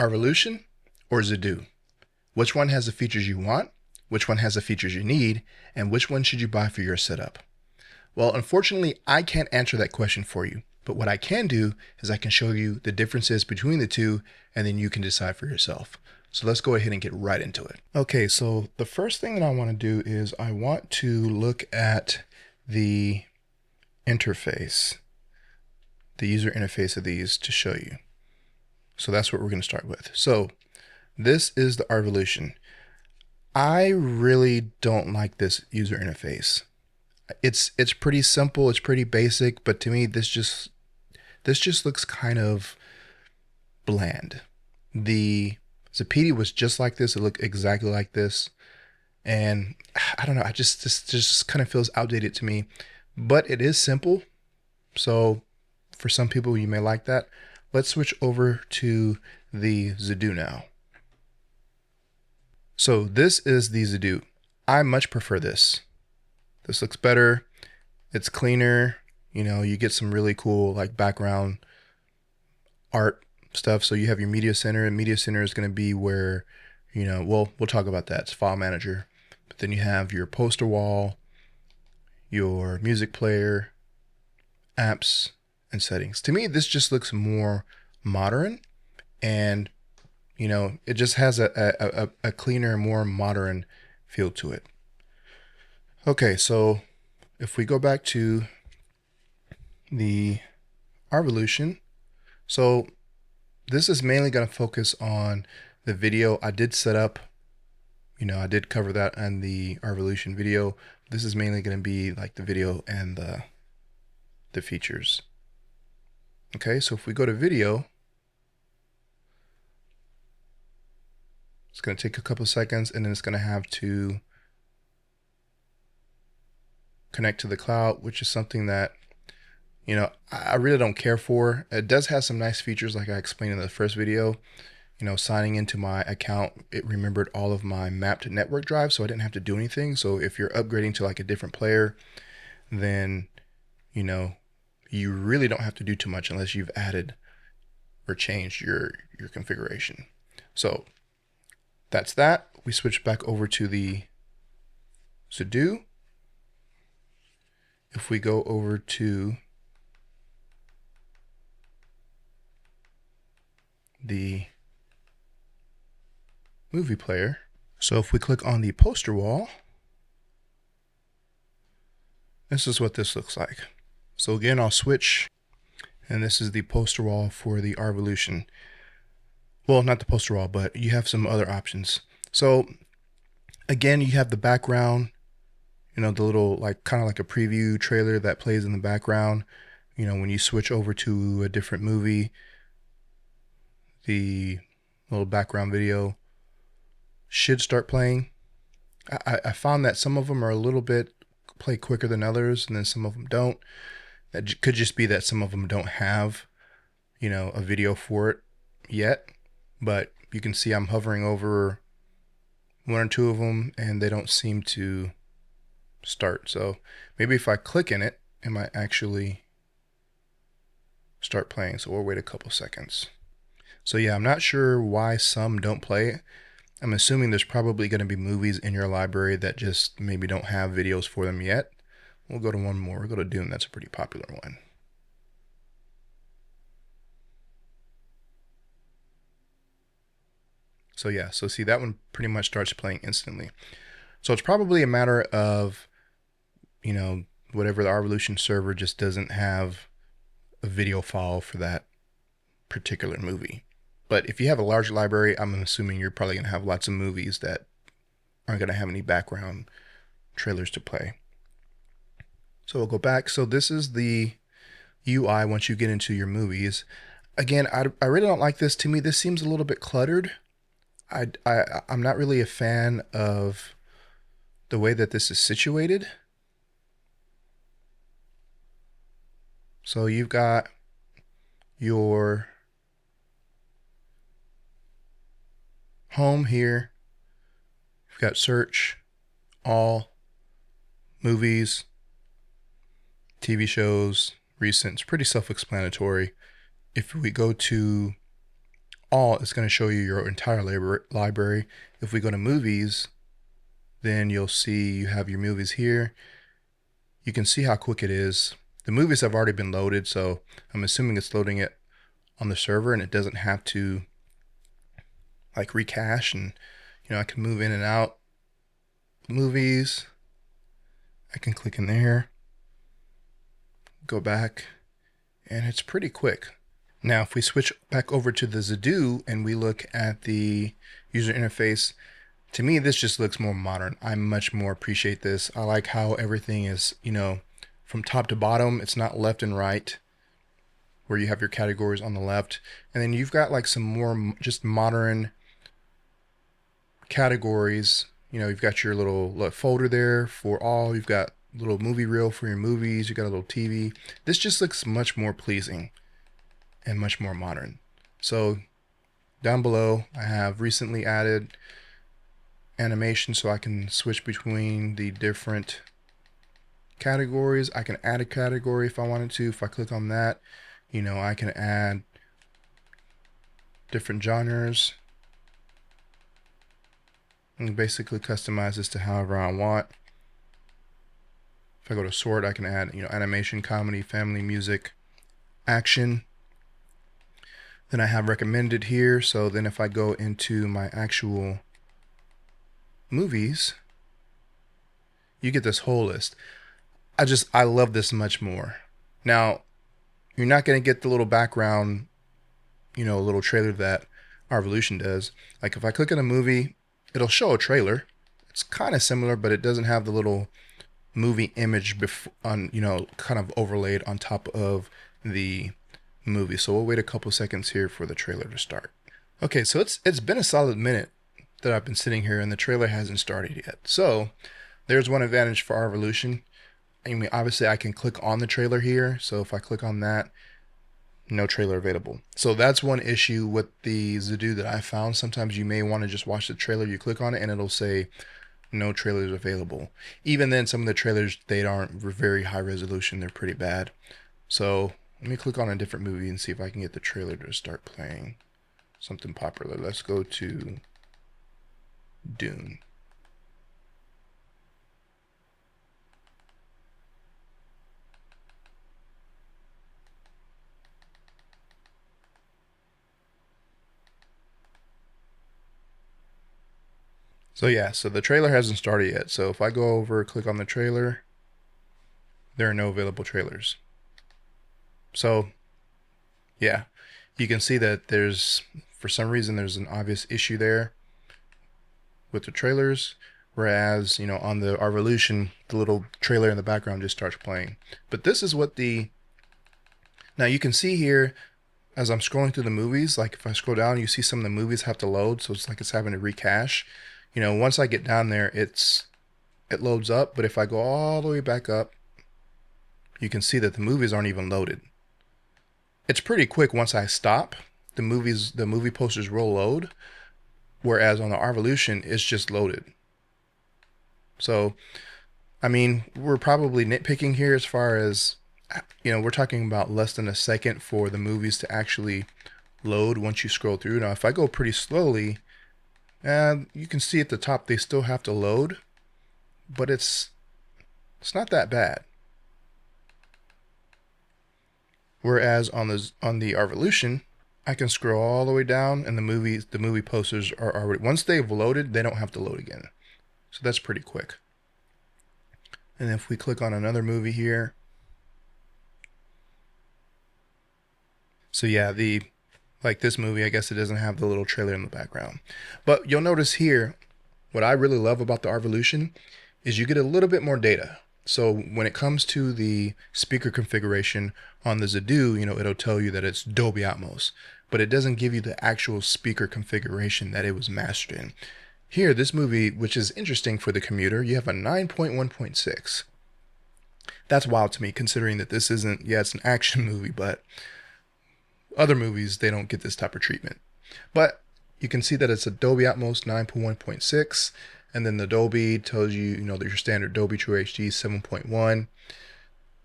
Arvolution or Zidoo? Which one has the features you want? Which one has the features you need? And which one should you buy for your setup? Well, unfortunately, I can't answer that question for you. But what I can do is I can show you the differences between the two, and then you can decide for yourself. So let's go ahead and get right into it. Okay, so the first thing that I want to do is I want to look at the interface, the user interface of these to show you. So that's what we're going to start with. So this is the Arvolution. I really don't like this user interface. It's pretty simple, it's pretty basic, but to me this just looks kind of bland. The Zapiti was just like this, it looked exactly like this, and I don't know, this just kind of feels outdated to me, but it is simple, so for some people you may like that. Let's switch over to the Zidoo now. So this is the Zidoo. I much prefer this. This looks better, it's cleaner, you know, you get some really cool like background art stuff. So you have your media center, and media center is going to be where, you know, we'll talk about that. It's file manager. But then you have your poster wall, your music player, apps, and settings. To me, this just looks more modern, and you know, it just has a cleaner, more modern feel to it. Okay, so if we go back to the Arvolution, so this is mainly going to focus on the video. I did set up, you know, I did cover that in the Arvolution video. This is mainly going to be like the video and the features. Okay, so if we go to video, it's going to take a couple of seconds, and then it's going to have to connect to the cloud, which is something that, you know, I really don't care for. It does have some nice features like I explained in the first video. You know, signing into my account, it remembered all of my mapped network drives, so I didn't have to do anything. So if you're upgrading to like a different player, then, you know, you really don't have to do too much unless you've added or changed your configuration. So that's that. We switch back over to the Zidoo. If we go over to the movie player, so if we click on the poster wall, this is what this looks like. So again, I'll switch, and this is the poster wall for the Arvolution. Well, not the poster wall, but you have some other options. So again, you have the background, you know, the little like kind of like a preview trailer that plays in the background. You know, when you switch over to a different movie, the little background video should start playing. I found that some of them are a little bit play quicker than others, and then some of them don't. That could just be that some of them don't have, you know, a video for it yet. But you can see I'm hovering over one or two of them, and they don't seem to start. So maybe if I click in it, it might actually start playing. So we'll wait a couple seconds. So yeah, I'm not sure why some don't play. I'm assuming there's probably going to be movies in your library that just maybe don't have videos for them yet. We'll go to one more. We'll go to Doom. That's a pretty popular one. So yeah, so see, that one pretty much starts playing instantly. So it's probably a matter of, you know, whatever the Arvolution server just doesn't have a video file for that particular movie. But if you have a large library, I'm assuming you're probably going to have lots of movies that aren't going to have any background trailers to play. So we'll go back. So this is the UI once you get into your movies. Again, I really don't like this. To me, this seems a little bit cluttered. I'm not really a fan of the way that this is situated. So you've got your home here. You've got search, all, movies, TV shows, recent. It's pretty self-explanatory. If we go to all, it's going to show you your entire library. If we go to movies, then you'll see you have your movies here. You can see how quick it is. The movies have already been loaded, so I'm assuming it's loading it on the server and it doesn't have to like recache. And I can move in and out movies. I can click in there, go back, and it's pretty quick. Now, if we switch back over to the Zidoo and we look at the user interface, to me, this just looks more modern. I much more appreciate this. I like how everything is, from top to bottom. It's not left and right, where you have your categories on the left. And then you've got like some more just modern categories. You've got your little folder there for all. You've got a little movie reel for your movies. You got a little TV. This just looks much more pleasing and much more modern. So down below, I have recently added animation, so I can switch between the different categories. I can add a category if I wanted to. If I click on that, I can add different genres and basically customize this to however I want. If I go to sort, I can add, animation, comedy, family, music, action. Then I have recommended here. So then if I go into my actual movies, you get this whole list. I love this much more. Now, you're not going to get the little background, little trailer that Revolution does. Like if I click on a movie, it'll show a trailer. It's kind of similar, but it doesn't have the little movie image kind of overlaid on top of the movie. So we'll wait a couple seconds here for the trailer to start. Okay, so it's been a solid minute that I've been sitting here and the trailer hasn't started yet. So there's one advantage for Revolution. I mean, obviously I can click on the trailer here. So if I click on that, no trailer available. So that's one issue with the Zidoo that I found. Sometimes you may want to just watch the trailer. You click on it and it'll say no trailers available. Even then, some of the trailers, they aren't very high resolution. They're pretty bad. So let me click on a different movie and see if I can get the trailer to start playing something popular. Let's go to Dune. So yeah, so the trailer hasn't started yet. So if I go over, click on the trailer, there are no available trailers. So yeah, you can see that for some reason, there's an obvious issue there with the trailers. Whereas, on the Revolution, the little trailer in the background just starts playing. But this is what now you can see here, as I'm scrolling through the movies, like if I scroll down, you see some of the movies have to load. So it's like it's having to recache. Once I get down there, it loads up. But if I go all the way back up, you can see that the movies aren't even loaded. It's pretty quick once I stop. The movie posters will load. Whereas on the Revolution, it's just loaded. So, I mean, we're probably nitpicking here as far as, we're talking about less than a second for the movies to actually load once you scroll through. Now, if I go pretty slowly, you can see at the top they still have to load, but it's not that bad. Whereas on the Revolution, I can scroll all the way down and the movie posters are already, once they've loaded, they don't have to load again. So that's pretty quick. And if we click on another movie here, so yeah, like this movie, I guess it doesn't have the little trailer in the background. But you'll notice here, what I really love about the Revolution is you get a little bit more data. So when it comes to the speaker configuration on the Zidoo, it'll tell you that it's Dolby Atmos, but it doesn't give you the actual speaker configuration that it was mastered in. Here, this movie, which is interesting for the commuter, you have a 9.1.6. That's wild to me, considering that this isn't, it's an action movie, but other movies, they don't get this type of treatment. But you can see that it's a Dolby Atmos 9.1.6, and then the Dolby tells you, that your standard Dolby True HD 7.1.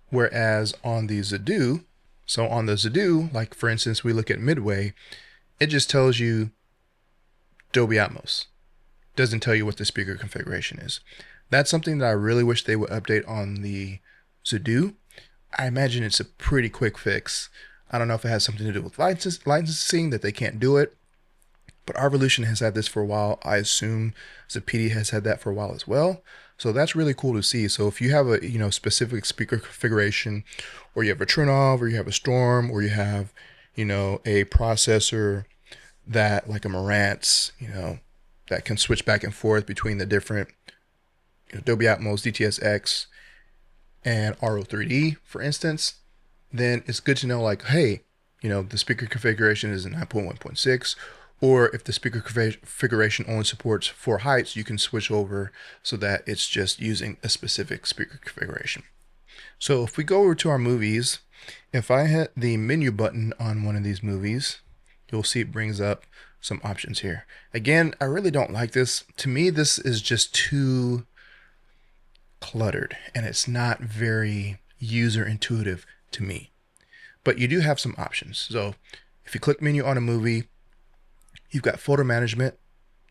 Whereas on the Zidoo, like for instance, we look at Midway, it just tells you Dolby Atmos. Doesn't tell you what the speaker configuration is. That's something that I really wish they would update on the Zidoo. I imagine it's a pretty quick fix. I don't know if it has something to do with licensing that they can't do it, but Arvolution has had this for a while. I assume Zapedi has had that for a while as well. So that's really cool to see. So if you have a specific speaker configuration, or you have a Trinov, or you have a Storm, or you have a processor that like a Marantz, that can switch back and forth between the different Dolby Atmos, DTS-X, and RO3D, for instance, then it's good to know like, hey, the speaker configuration is a 9.1.6, or if the speaker configuration only supports 4 heights, you can switch over so that it's just using a specific speaker configuration. So if we go over to our movies, if I hit the menu button on one of these movies, you'll see it brings up some options here. Again, I really don't like this. To me, this is just too cluttered, and it's not very user intuitive to me. But you do have some options. So if you click menu on a movie, you've got photo management,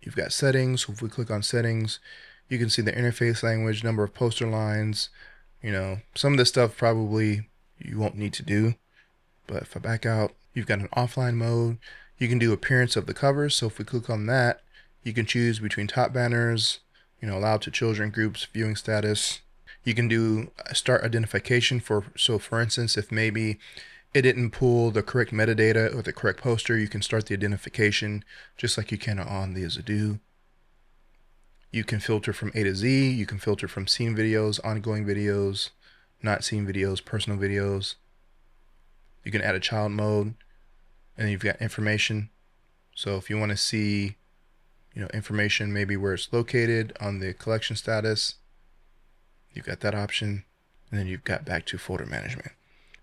you've got settings. So if we click on settings, you can see the interface language, number of poster lines. Some of this stuff probably you won't need to do. But if I back out, you've got an offline mode. You can do appearance of the covers. So if we click on that, you can choose between top banners, allowed to children groups, viewing status. You can do start identification for instance, if maybe it didn't pull the correct metadata or the correct poster, you can start the identification just like you can on the Zidoo. You can filter from A to Z. You can filter from scene videos, ongoing videos, not scene videos, personal videos. You can add a child mode, and then you've got information. So if you want to see information, maybe where it's located on the collection status, you've got that option, and then you've got back to folder management.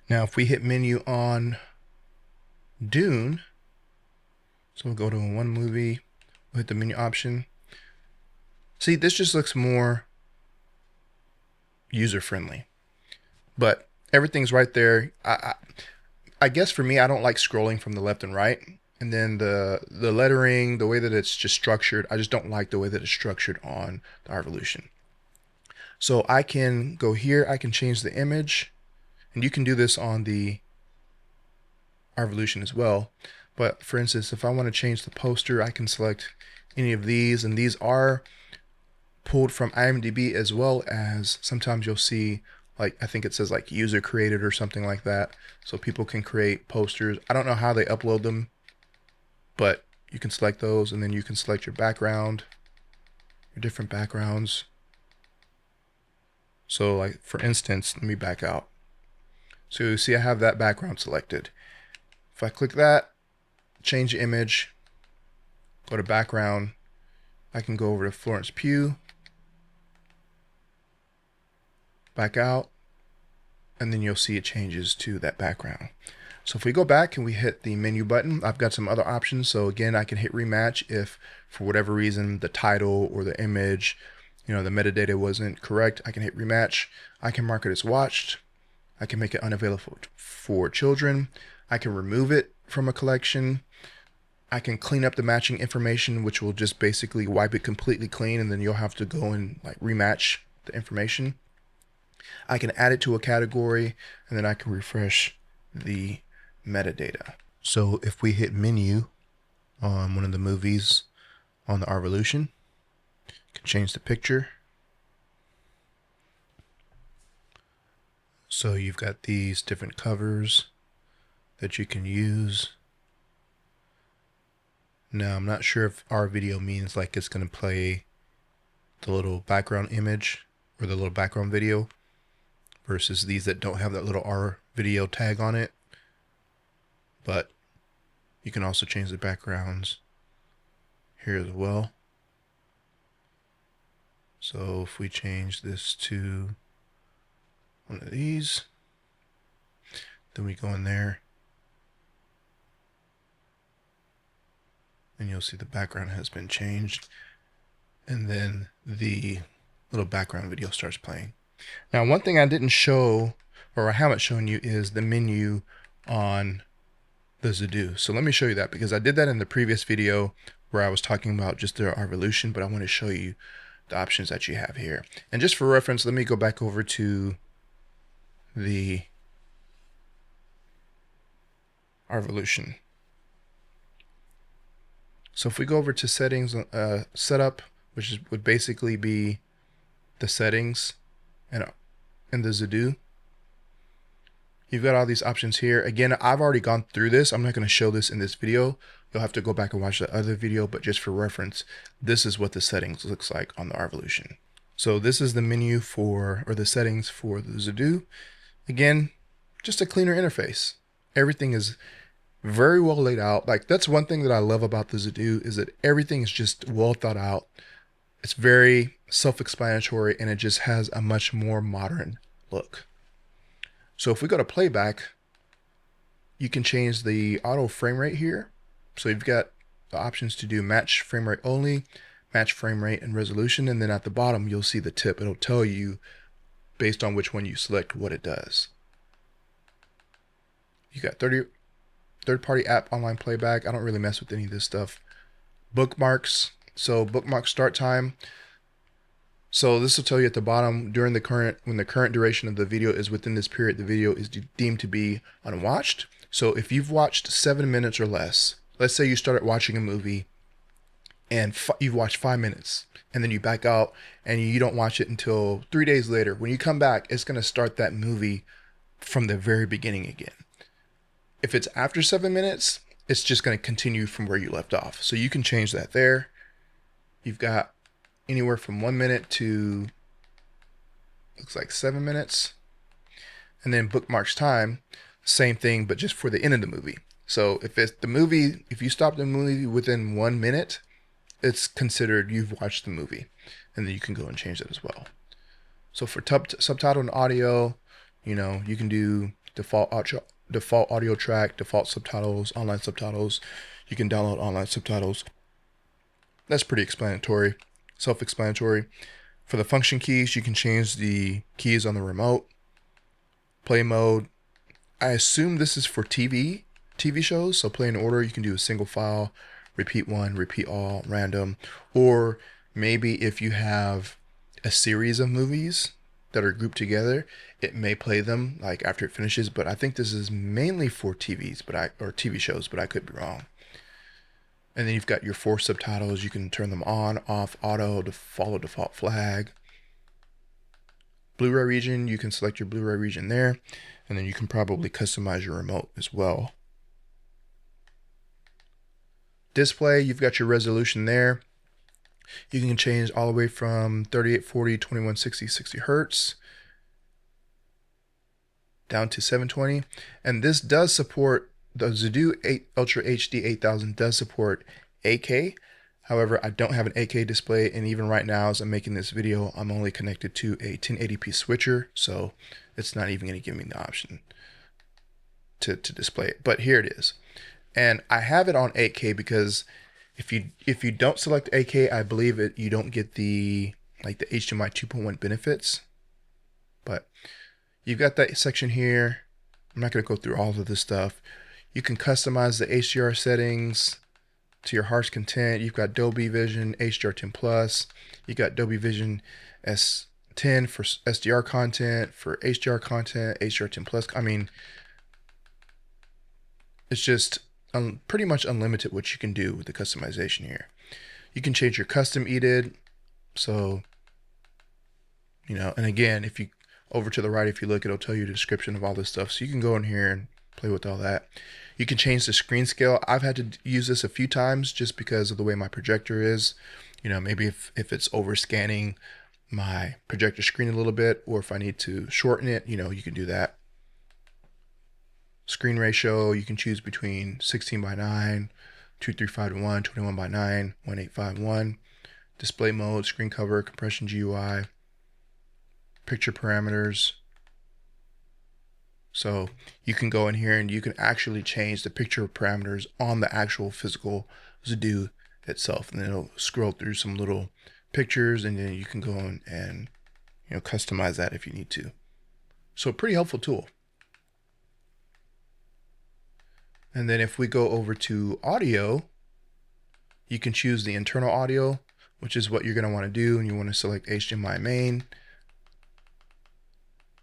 Now, if we hit menu on Dune, so we'll go to one movie, we'll hit the menu option. See, this just looks more user-friendly, but everything's right there. I guess for me, I don't like scrolling from the left and right. And then the lettering, the way that it's just structured, I just don't like the way that it's structured on the Arvolution. So I can go here, I can change the image, and you can do this on the Arvolution as well. But for instance, if I want to change the poster, I can select any of these, and these are pulled from IMDb, as well as sometimes you'll see, like, I think it says like user created or something like that. So people can create posters. I don't know how they upload them, but you can select those, and then you can select your background, your different backgrounds. So like, for instance, let me back out. So you see I have that background selected. If I click that, change the image, go to background, I can go over to Florence Pugh, back out, and then you'll see it changes to that background. So if we go back and we hit the menu button, I've got some other options. So again, I can hit rematch if for whatever reason the title or the image, the metadata wasn't correct. I can hit rematch. I can mark it as watched. I can make it unavailable for children. I can remove it from a collection. I can clean up the matching information, which will just basically wipe it completely clean, and then you'll have to go and like rematch the information. I can add it to a category, and then I can refresh the metadata. So if we hit menu on one of the movies on the Arvolution, you can change the picture. So you've got these different covers that you can use. Now I'm not sure if our video means like it's going to play the little background image or the little background video versus these that don't have that little R video tag on it. But you can also change the backgrounds here as well. So if we change this to one of these, then we go in there and you'll see the background has been changed, and then the little background video starts playing. Now, one thing I didn't show, or I haven't shown you, is the menu on the Zidoo. So let me show you that, because I did that in the previous video where I was talking about just our evolution, but I want to show you the options that you have here. And just for reference, let me go back over to our evolution. So if we go over to settings, setup, which would basically be the settings and the Zidoo, you've got all these options here. Again, I've already gone through this. I'm not going to show this in this video. You'll have to go back and watch the other video, but just for reference, this is what the settings looks like on the Revolution. So this is the menu for, or the settings for the Zidoo. Again, just a cleaner interface. Everything is very well laid out. Like, that's one thing that I love about the Zidoo, is that everything is just well thought out. It's very self-explanatory, and it just has a much more modern look. So if we go to Playback, you can change the auto frame rate here. So you've got the options to do match frame rate only, match frame rate and resolution, and then at the bottom you'll see the tip. It'll tell you based on which one you select what it does. You got third-party app online playback. I don't really mess with any of this stuff. Bookmarks. So bookmark start time. So this will tell you at the bottom, when the current duration of the video is within this period, the video is deemed to be unwatched. So if you've watched 7 minutes or less, let's say you started watching a movie and you've watched 5 minutes, and then you back out and you don't watch it until 3 days later. When you come back, it's going to start that movie from the very beginning again. If it's after 7 minutes, it's just going to continue from where you left off. So you can change that there. You've got anywhere from 1 minute to, looks like 7 minutes. And then bookmarks time, same thing, but just for the end of the movie. So if you stop the movie within 1 minute, it's considered you've watched the movie, and then you can go and change that as well. So for subtitle and audio, you can do default audio track, default subtitles, online subtitles. You can download online subtitles. That's pretty explanatory, self-explanatory. For the function keys, you can change the keys on the remote. Play mode, I assume this is for TV shows. So play in order, you can do a single file, repeat one, repeat all, random, or maybe if you have a series of movies that are grouped together, it may play them like after it finishes. But I think this is mainly for TVs, or TV shows, but I could be wrong. And then you've got your 4 subtitles. You can turn them on, off, auto, to follow default flag. Blu-ray region, you can select your Blu-ray region there, and then you can probably customize your remote as well. Display, you've got your resolution there. You can change all the way from 3840, 2160, 60 Hertz down to 720. And this does support, the Zidoo Ultra HD8000 does support 8K. However, I don't have an 8K display, and even right now as I'm making this video, I'm only connected to a 1080p switcher, so it's not even going to give me the option to display it. But here it is. And I have it on 8K because if you don't select 8K, I believe you don't get the HDMI 2.1 benefits. But you've got that section here. I'm not going to go through all of this stuff. You can customize the HDR settings to your heart's content. You've got Dolby Vision, HDR10 Plus. You got Dolby Vision S10 for SDR content, for HDR content, HDR10 Plus. I mean, it's just pretty much unlimited what you can do with the customization here. You can change your custom EDID. So, and again, if you over to the right, if you look, it'll tell you the description of all this stuff. So you can go in here and play with all that. You can change the screen scale. I've had to use this a few times just because of the way my projector is. Maybe if it's over scanning my projector screen a little bit, or if I need to shorten it, you can do that. Screen ratio, you can choose between 16:9, 235:1, 21:9, 18:1. Display mode, screen cover, compression GUI, picture parameters. So you can go in here and you can actually change the picture parameters on the actual physical Zidoo itself, and then it'll scroll through some little pictures, and then you can go in and customize that if you need to. So a pretty helpful tool. And then if we go over to audio, you can choose the internal audio, which is what you're going to want to do. And you want to select HDMI main.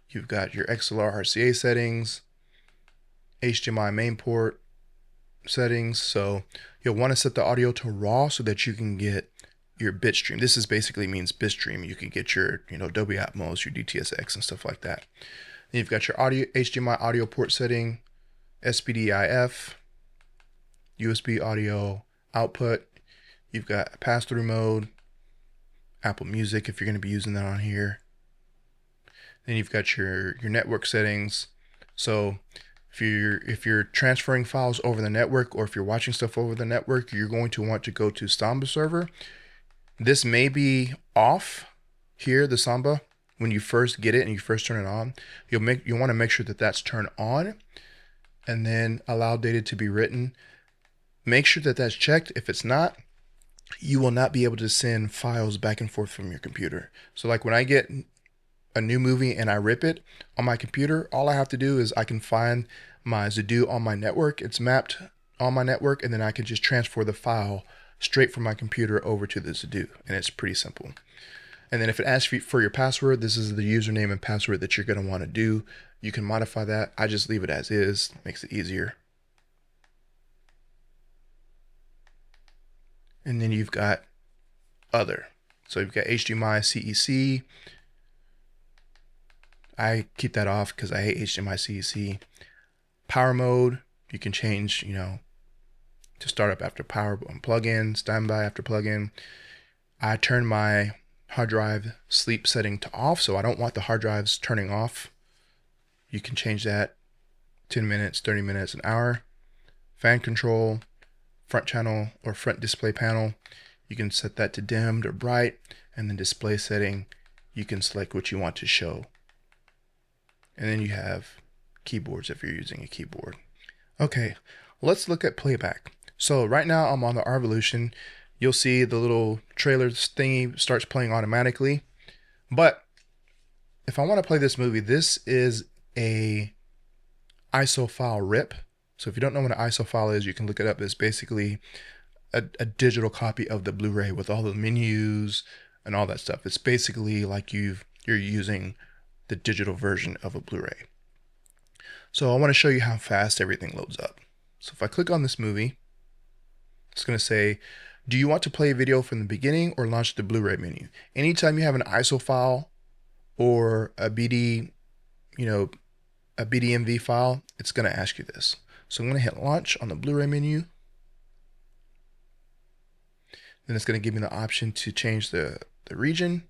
You've got your XLR RCA settings, HDMI main port settings. So you'll want to set the audio to raw so that you can get your bit stream. This is basically means bit stream. You can get your, Dolby Atmos, your DTS:X and stuff like that. Then you've got your audio HDMI audio port setting, SPDIF, USB audio output. You've got pass-through mode, Apple Music if you're going to be using that on here. Then you've got your network settings. So if you're transferring files over the network, or if you're watching stuff over the network, you're going to want to go to Samba server. This may be off here, the Samba, when you first get it and you first turn it on. You'll want to make sure that that's turned on, and then allow data to be written. Make sure that that's checked. If it's not, you will not be able to send files back and forth from your computer. So like when I get a new movie and I rip it on my computer, all I have to do is I can find my Zidoo on my network. It's mapped on my network, and then I can just transfer the file straight from my computer over to the Zidoo, and it's pretty simple. And then if it asks for your password, this is the username and password that you're going to want to do. You can modify that. I just leave it as is, makes it easier. And then you've got other. So you've got HDMI CEC. I keep that off because I hate HDMI CEC. Power mode, you can change, to start up after power plug-in, standby after plug-in. I turn my hard drive sleep setting to off, so I don't want the hard drives turning off. You can change that 10 minutes, 30 minutes, an hour. Fan control, front channel or front display panel, you can set that to dimmed or bright, and then display setting, you can select what you want to show. And then you have keyboards if you're using a keyboard. Okay, let's look at playback. So right now I'm on the Revolution. You'll see the little trailer thingy starts playing automatically. But if I want to play this movie, this is a ISO file rip. So if you don't know what an ISO file is, you can look it up. It's basically a digital copy of the Blu-ray with all the menus and all that stuff. It's basically like you're using the digital version of a Blu-ray. So I want to show you how fast everything loads up. So if I click on this movie, it's going to say, do you want to play a video from the beginning or launch the Blu-ray menu? Anytime you have an ISO file or a BD, a BDMV file, it's going to ask you this. So I'm going to hit launch on the Blu-ray menu. Then it's going to give me the option to change the region.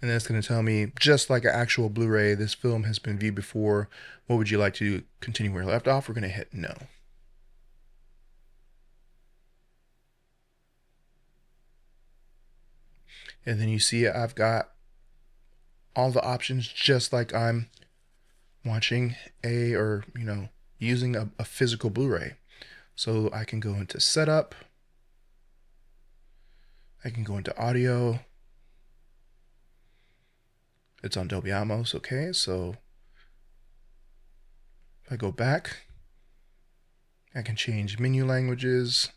And then it's going to tell me, just like an actual Blu-ray, this film has been viewed before. What would you like to continue where you left off? We're going to hit no. And then you see I've got all the options just like I'm watching using a physical Blu-ray. So I can go into setup. I can go into audio. It's on Dolby Atmos, okay, so if I go back, I can change menu languages.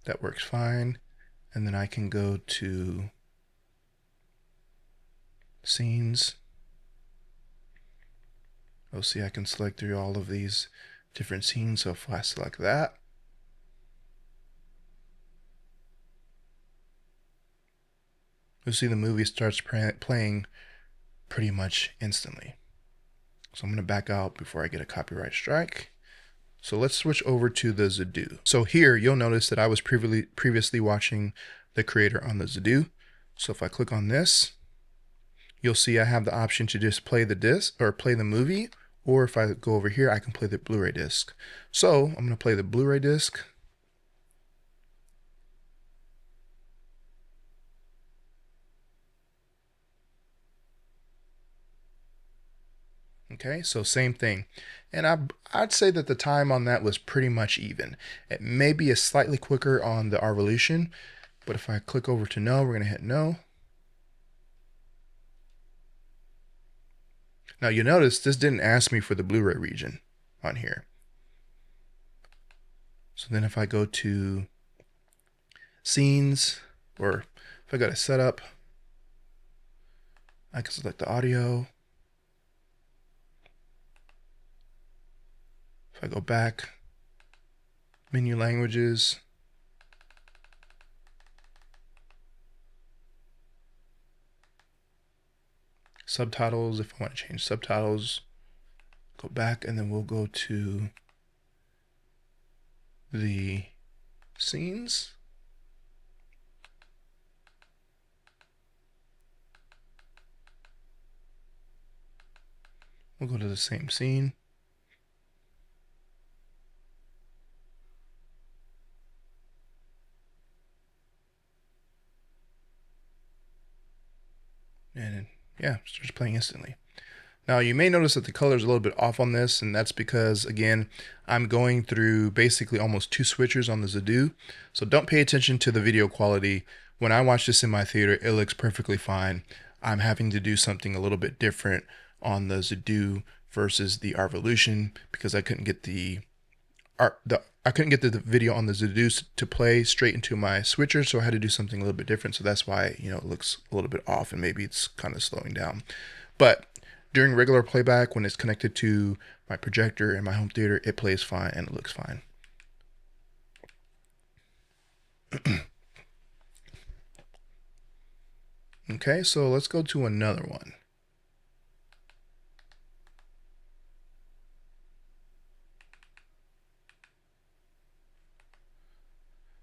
That works fine. And then I can go to scenes. Oh, see, I can select through all of these different scenes. So if I select that, you'll see the movie starts playing pretty much instantly. So I'm going to back out before I get a copyright strike. So let's switch over to the Zidoo. So here you'll notice that I was previously watching the creator on the Zidoo. So if I click on this, you'll see I have the option to just play the disc or play the movie, or if I go over here, I can play the Blu-ray disc. So I'm going to play the Blu-ray disc. Okay, so same thing. And I'd say that the time on that was pretty much even. It may be a slightly quicker on the Revolution, but if I click over to no, we're going to hit no. Now you notice this didn't ask me for the Blu-ray region on here. So then if I go to scenes, or if I go to setup, I can select the audio. If I go back, menu languages, subtitles, if I want to change subtitles, go back, and then we'll go to the scenes. We'll go to the same scene. And yeah, starts playing instantly. Now you may notice that the color is a little bit off on this, and that's because, again, I'm going through basically almost 2 switchers on the Zidoo. So don't pay attention to the video quality. When I watch this in my theater, it looks perfectly fine. I'm having to do something a little bit different on the Zidoo versus the Arvolution because I couldn't get the video on the Zidoo to play straight into my switcher, so I had to do something a little bit different. So that's why, you know, it looks a little bit off, and maybe it's kind of slowing down. But during regular playback, when it's connected to my projector in my home theater, it plays fine and it looks fine. Okay, so let's go to another one.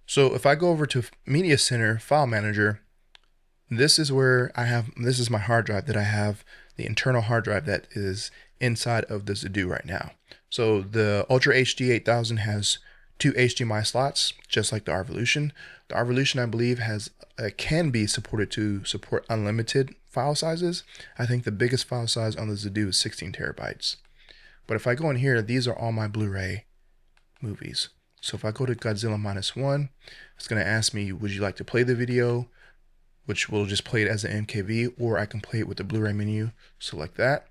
So if I go over to Media Center File Manager, this is where this is my hard drive that I have, the internal hard drive that is inside of the Zidoo right now. So the Ultra HD8000 has 2 HDMI slots, just like the Arvolution. The Arvolution, I believe, can be supported to support unlimited file sizes. I think the biggest file size on the Zidoo is 16 terabytes. But if I go in here, these are all my Blu-ray movies. So if I go to Godzilla -1, it's going to ask me, would you like to play the video, which will just play it as an MKV, or I can play it with the Blu-ray menu. Select that.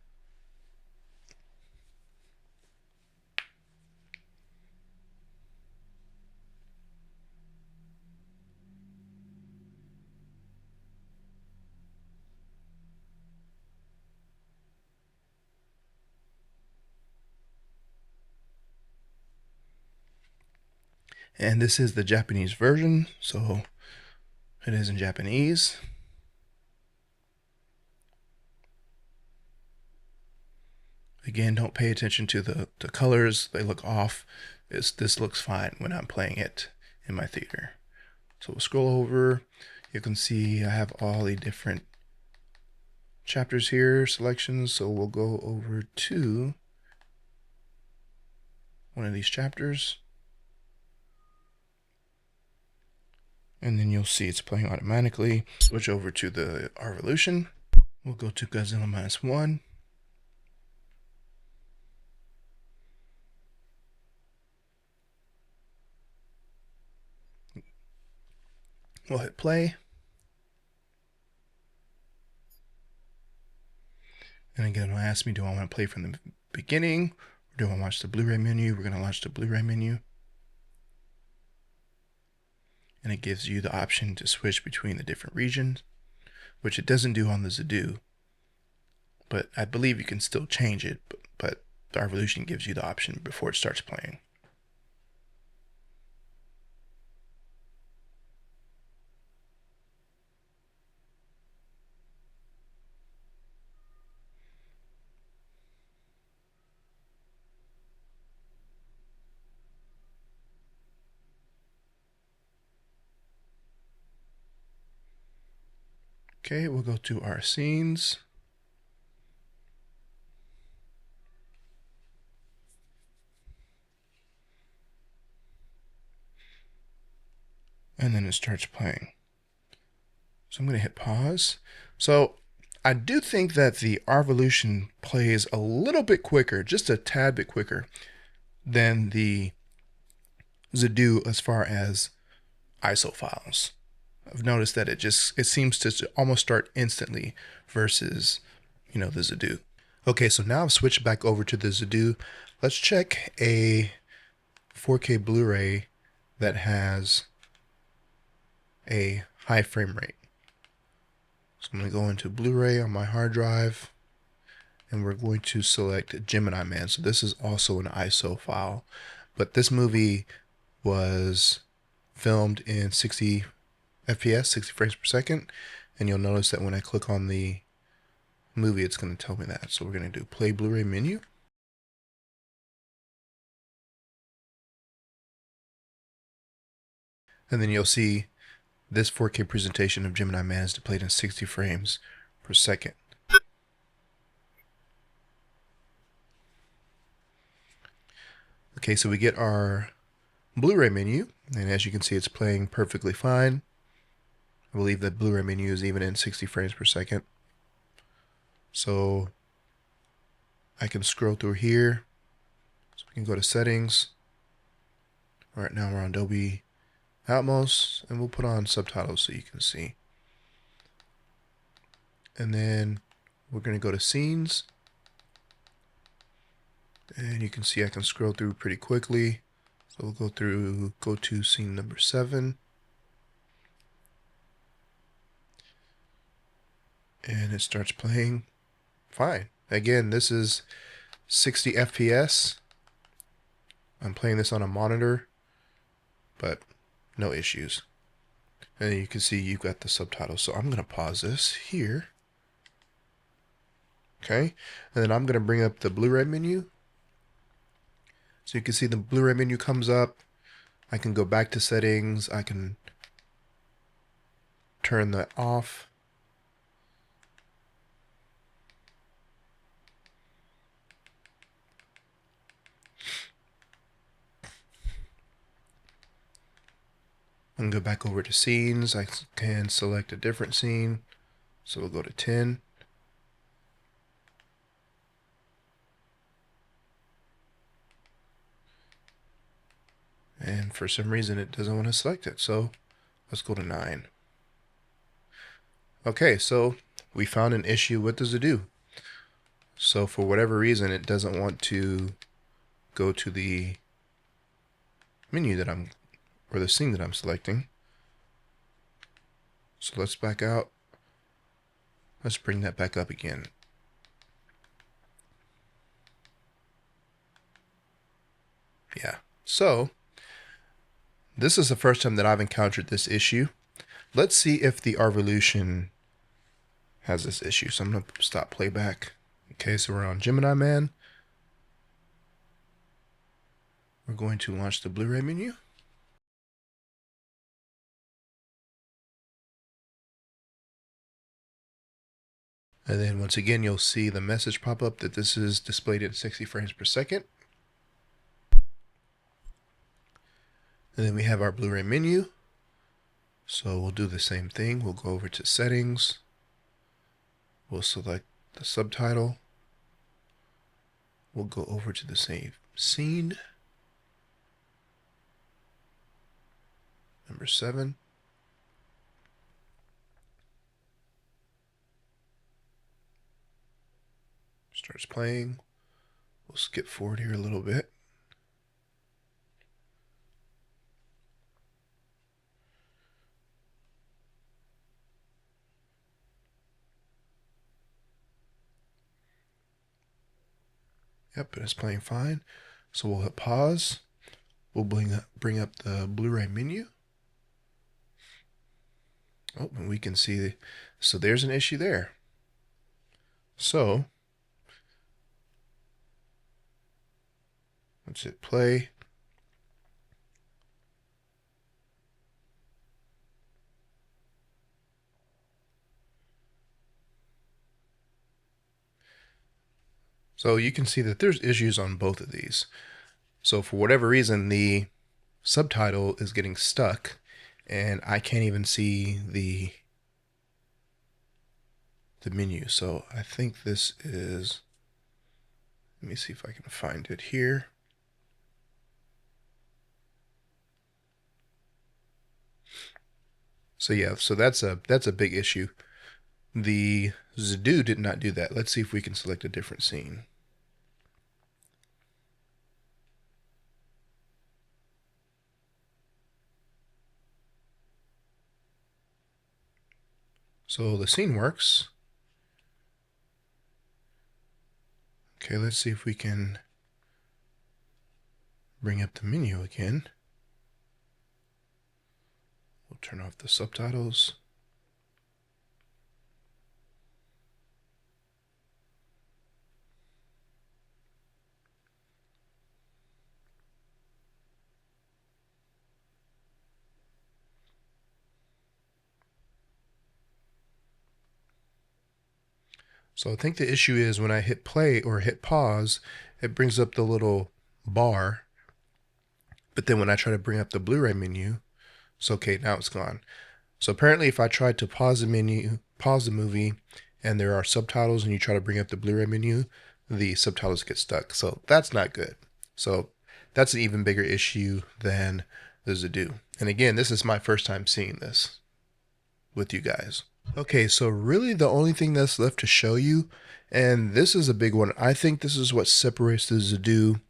And this is the Japanese version, so it is in Japanese. Again, don't pay attention to the colors. They look off. This looks fine when I'm playing it in my theater. So we'll scroll over. You can see I have all the different chapters here, selections. So we'll go over to one of these chapters. And then you'll see it's playing automatically. Switch over to the Arvolution. We'll go to Godzilla -1. We'll hit play. And again, it'll ask me, do I want to play from the beginning, or do I watch the Blu-ray menu? We're going to launch the Blu-ray menu. And it gives you the option to switch between the different regions, which it doesn't do on the Zidoo. But I believe you can still change it, but the Arvolution gives you the option before it starts playing. Okay, we'll go to our scenes. And then it starts playing. So I'm going to hit pause. So I do think that the Arvolution plays a little bit quicker, just a tad bit quicker than the Zidoo as far as ISO files. I've noticed that it seems to almost start instantly versus, the Zidoo. Okay, so now I've switched back over to the Zidoo. Let's check a 4K Blu-ray that has a high frame rate. So I'm going to go into Blu-ray on my hard drive, and we're going to select Gemini Man. So this is also an ISO file, but this movie was filmed in 60 FPS, 60 frames per second, and you'll notice that when I click on the movie, it's going to tell me that. So we're going to do play Blu-ray menu. And then you'll see this 4K presentation of Gemini Man is displayed in 60 frames per second. Okay, so we get our Blu-ray menu, and as you can see, it's playing perfectly fine. I believe that Blu-ray menu is even in 60 frames per second. So I can scroll through here. So we can go to settings. Right now we're on Dolby Atmos, and we'll put on subtitles so you can see. And then we're going to go to scenes. And you can see I can scroll through pretty quickly. So we'll go to scene number 7. And it starts playing fine. Again, this is 60 FPS. I'm playing this on a monitor, but no issues. And you can see you've got the subtitles. So I'm going to pause this here. Okay. And then I'm going to bring up the Blu-ray menu. So you can see the Blu-ray menu comes up. I can go back to settings. I can turn that off. And go back over to scenes. I can select a different scene. So we'll go to 10. And for some reason it doesn't want to select it. So let's go to 9. Okay, so we found an issue with the Zidoo. So for whatever reason, it doesn't want to go to the menu that or the scene that I'm selecting. So let's back out. Let's bring that back up again. Yeah, so this is the first time that I've encountered this issue. Let's see if the Arvolution has this issue. So I'm going to stop playback. Okay, so we're on Gemini Man. We're going to launch the Blu-ray menu. And then once again, you'll see the message pop up that this is displayed at 60 frames per second. And then we have our Blu-ray menu. So we'll do the same thing. We'll go over to settings. We'll select the subtitle. We'll go over to the same scene. Number 7. Starts playing. We'll skip forward here a little bit. Yep, it's playing fine. So we'll hit pause. We'll bring up the Blu-ray menu. Oh, and we can see, so there's an issue there. So let's hit play. So you can see that there's issues on both of these. So for whatever reason, the subtitle is getting stuck, and I can't even see the menu. So I think this is, let me see if I can find it here. So yeah, so that's a big issue. The Zidoo did not do that. Let's see if we can select a different scene. So the scene works. Okay, let's see if we can bring up the menu again. We'll turn off the subtitles. So I think the issue is when I hit play or hit pause, it brings up the little bar. But then when I try to bring up the Blu-ray menu, so okay, now it's gone. So apparently if I tried to pause the menu, pause the movie, and there are subtitles and you try to bring up the Blu-ray menu, the subtitles get stuck. So that's not good. So that's an even bigger issue than the Zidoo. And again, this is my first time seeing this with you guys. Okay, so really the only thing that's left to show you, and this is a big one, I think this is what separates the Zidoo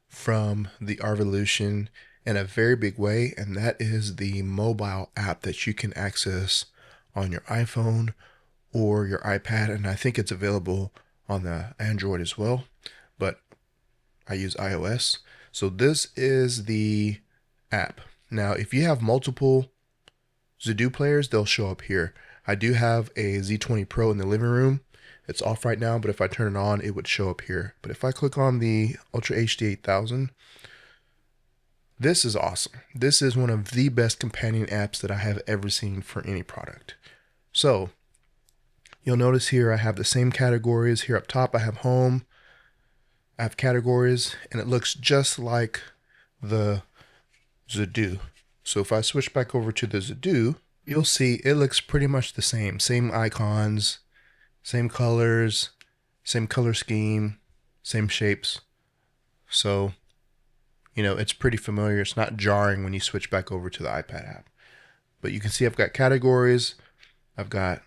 from the Arvolution in a very big way, and that is the mobile app that you can access on your iPhone or your iPad, and I think it's available on the Android as well, but I use iOS. So this is the app. Now, if you have multiple Zidoo players, they'll show up here. I do have a Z20 Pro in the living room. It's off right now, but if I turn it on, it would show up here. But if I click on the Ultra HD8000, this is awesome. This is one of the best companion apps that I have ever seen for any product. So you'll notice here I have the same categories. Here up top, I have home, I have categories, and it looks just like the Zidoo. So if I switch back over to the Zidoo, you'll see it looks pretty much the same. Same icons, same colors, same color scheme, same shapes. So, you know, it's pretty familiar. It's not jarring when you switch back over to the iPad app. But you can see I've got categories, I've got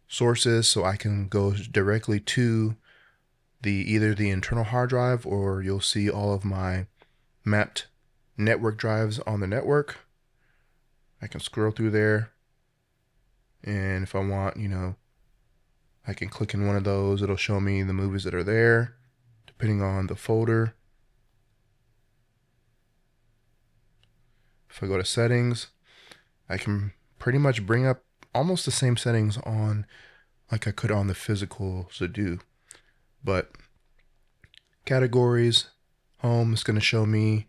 sources, so I can go directly to either the internal hard drive, or you'll see all of my mapped network drives on the network. I can scroll through there, and if I want, you know, I can click in one of those. It'll show me the movies that are there, depending on the folder. If I go to settings, I can pretty much bring up almost the same settings on like I could on the physical Zidoo. But categories, home is going to show me,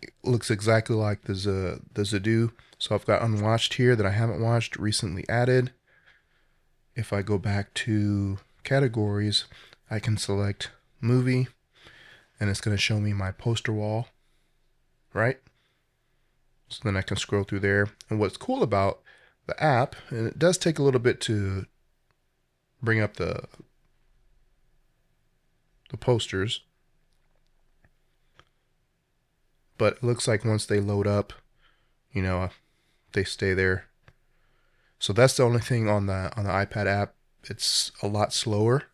it looks exactly like the Zidoo. So I've got unwatched here that I haven't watched, recently added. If I go back to categories, I can select movie, and it's going to show me my poster wall, right? So then I can scroll through there. And what's cool about the app, and it does take a little bit to bring up the posters, but it looks like once they load up, you know, they stay there. So that's the only thing on the iPad app. It's a lot slower,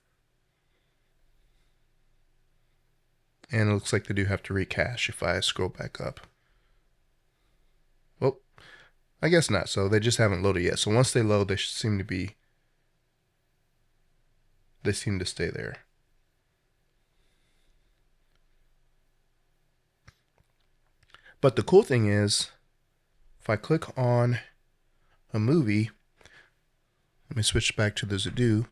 and it looks like they do have to recache if I scroll back up. Well, I guess not. So they just haven't loaded yet. So once they load, they seem to stay there. But the cool thing is, if I click on a movie, let me switch back to the Zidoo,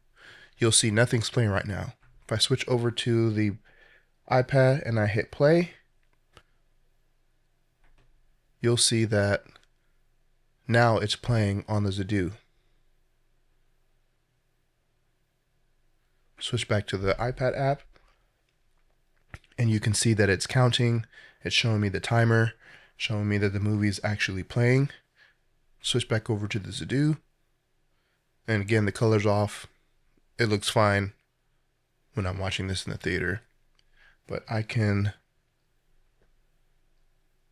you'll see nothing's playing right now. If I switch over to the iPad and I hit play, you'll see that now it's playing on the Zidoo. Switch back to the iPad app, and you can see that it's counting. It's showing me the timer, showing me that the movie's actually playing. Switch back over to the Zidoo, and again, the color's off. It looks fine when I'm watching this in the theater, but I can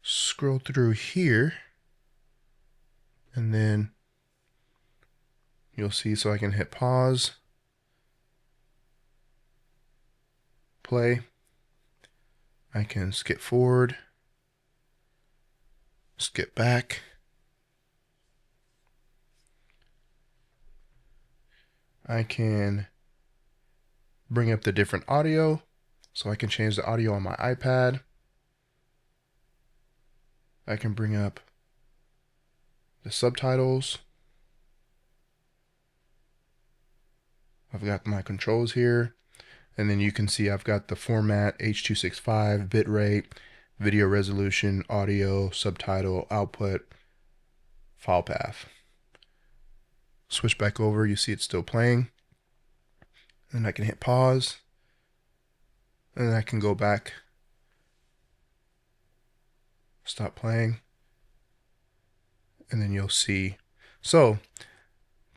scroll through here, and then, you'll see, so I can hit pause, play. I can skip forward, skip back. I can bring up the different audio, so I can change the audio on my iPad. I can bring up the subtitles. I've got my controls here, and then you can see I've got the format, H.265, bitrate, video resolution, audio, subtitle, output, file path. Switch back over, you see it's still playing. And I can hit pause, and I can go back, stop playing, and then you'll see. So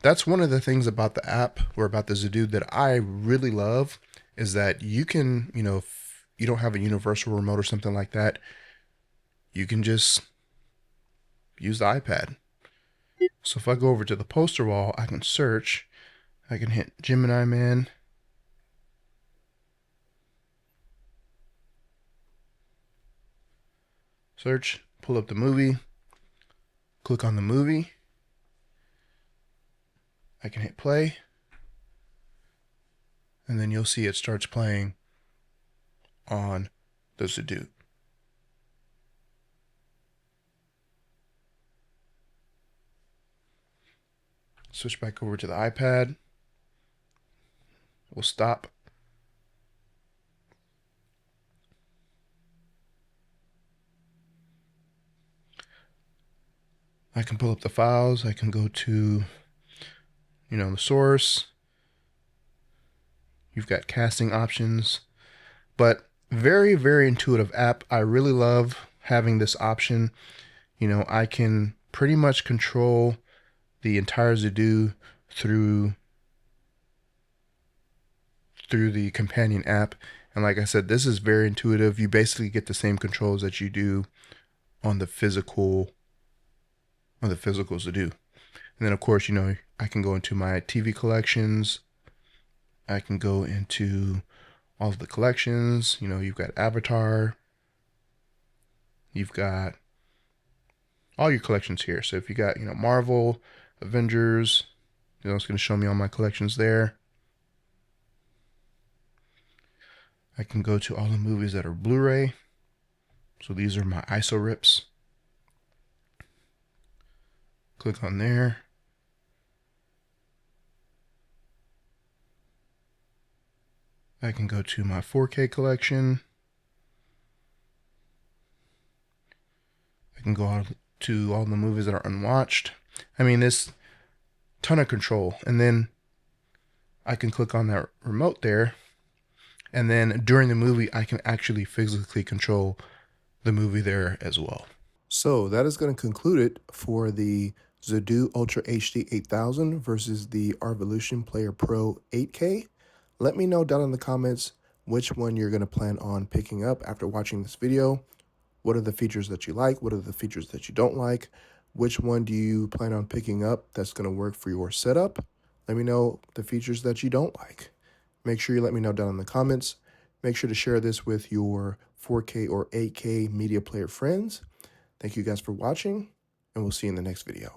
that's one of the things about the app, or about the Zidoo, that I really love, is that you can, if you don't have a universal remote or something like that, you can just use the iPad. So if I go over to the poster wall, I can search. I can hit Gemini Man. Search, pull up the movie, click on the movie. I can hit play, and then you'll see it starts playing on the Zidoo. Switch back over to the iPad. We'll stop. I can pull up the files. I can go to, the source. You've got casting options, but very, very intuitive app. I really love having this option. I can pretty much control the entire Zidoo through the companion app. And like I said, this is very intuitive. You basically get the same controls that you do on the physical Zidoo. And then of course, I can go into my TV collections. I can go into all of the collections. You've got Avatar. You've got all your collections here. So if you got, Marvel, Avengers, it's going to show me all my collections there. I can go to all the movies that are Blu-ray. So these are my ISO rips. Click on there. I can go to my 4K collection. I can go out to all the movies that are unwatched. I mean, this ton of control. And then I can click on that remote there. And then during the movie, I can actually physically control the movie there as well. So that is going to conclude it for the Zidoo Ultra HD 8000 versus the Arvolution PlayerPro 8K. Let me know down in the comments which one you're going to plan on picking up after watching this video. What are the features that you like? What are the features that you don't like? Which one do you plan on picking up that's going to work for your setup? Let me know the features that you don't like. Make sure you let me know down in the comments. Make sure to share this with your 4K or 8K media player friends. Thank you guys for watching, and we'll see you in the next video.